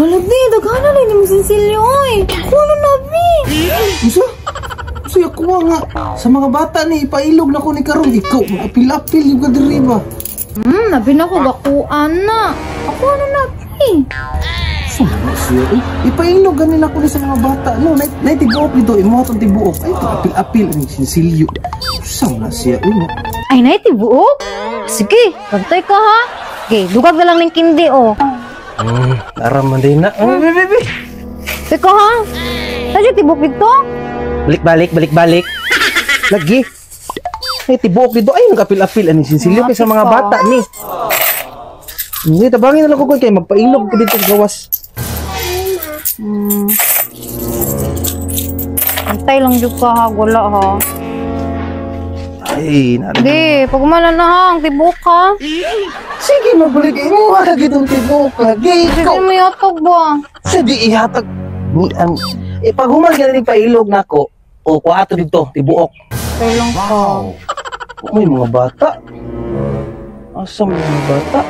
Hala, bi, dagana na ni mo sinsilyo, oy. Kulo na, bi. Isa? Kasi ako nga. Sa mga bata ni, ipailog na ko ni Karon. Ikaw, apil-apil yung kadiriba. Nabi na ko gakuan na. Ako ano na, bi. Sama siya. Ipailog ganin ako ni sa mga bata. No, naitibuok dito. Imo itong tibuok. Ay, apil-apil ang sinsilyo. Sama siya. Ay, naitibuok? Sige, pantay ka ha. Okay, dugag na lang ng kindi, oh. Aram man din na. Bebe. Teka ha? Sadyo tibok dito? Balik. Lagi. Ay, tibuok dito. Ay, nagapil-apil. Ano sinsilyo kay sa mga bata ni. Hindi, tabangin na lang ko kayo. Magpailog ko dito sa gawas. Antay lang dyan ka ha. Wala ha. Ay, Di, pag umala na ha. Ang tibok ha. sige, mabalik mo. Lagi itong tibuok. Lagi. Sige mo yatog ba? Sige, ihatag. Pag humal ka na pailog na ako, o kuhato dito, tibuok. Antay lang ka. May mga bata. Asa may mga bata?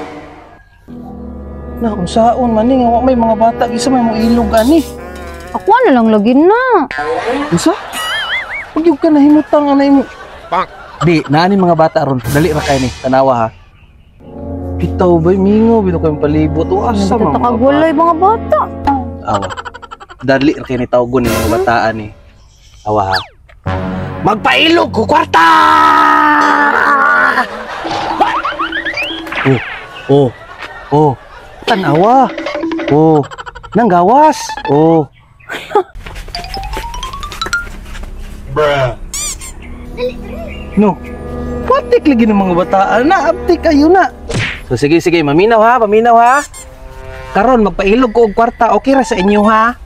Na, kung saan maning, may mga bata. Isa may mga ilog ani. Ako na lang lagin na. Isa? Pag yung ka nahimutang anay mo. Di, naanin mga bata ron. Dali ra kayo ni, tanawa ha. Bitaw ba'y mingo, bitaw kayong palibot. O asa mga bata? Takagulay mga bata. Awa. Dali ra kayo ni tawgon ni mga bataan ni. Awa ha. Magpailog ko kwarta! Oh. Tanawa. Oh. Nanggawas. Oh. Bruh. No. Patik lagi ng mga bataan na. Aptik kayo na. So sige, maminaw ha. Karon magpailog ko og kwarta. Okay ra sa inyo ha.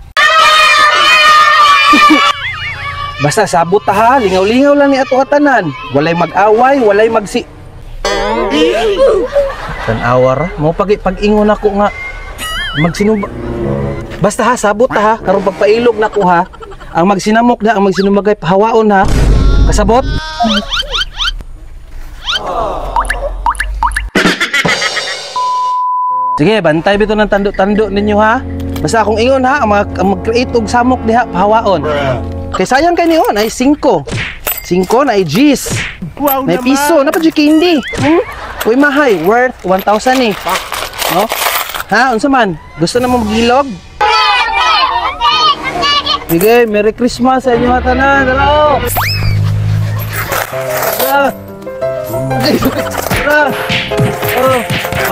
Basta sabot ha. Lingaw-lingaw lang ni ato katanan. Walay mag-away, walay magsi. Tanawa ra. Mo pag-ingon ako nga magsinuba. Basta ha, sabot ha. Karon pagpailog na ko ha. Ang magsinamok na, ang magsinumagay pahawaon ha. Kasabot? Sige, bantay bito ng tando-tando ninyo ha. Basta akong ingon ha, ang mag-create og samok diha pahawaon. Kay sayang kay niyon ay 5. 5 na ay G's. Wow, may piso na pa jud candy. Uy mahay, worth 1,000 eh. No? Ha, unsa man? Gusto na mo magilog? Sige, Merry Christmas sa inyo tanan. Hello.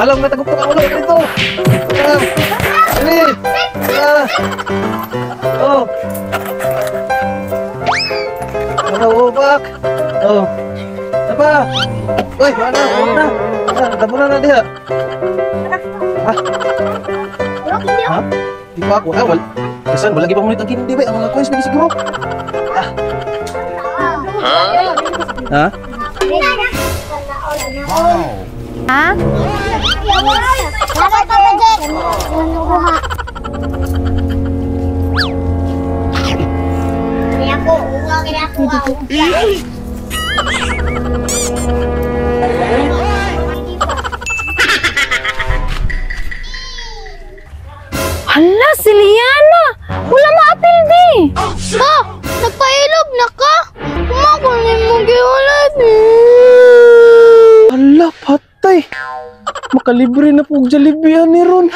Alam na tagup ka ulo dito. Dali. Oh. Bak. Oh. Apa? Uy, mana? Tabunan na diha. Ha? Di pa ako. Wala. Kesan, wala lagi pa mo nitang kindi ba? Ang mga coins na siguro. Ha? Ha? Dapat pa budget. Kuha. Kaya ko, kaya ko. Hala, si Liana! Wala maapil di! Ha? Nagpailog na ka? Kumakunin mo giulat. Hala, patay! Makalibre na po Jollibee ni Ron.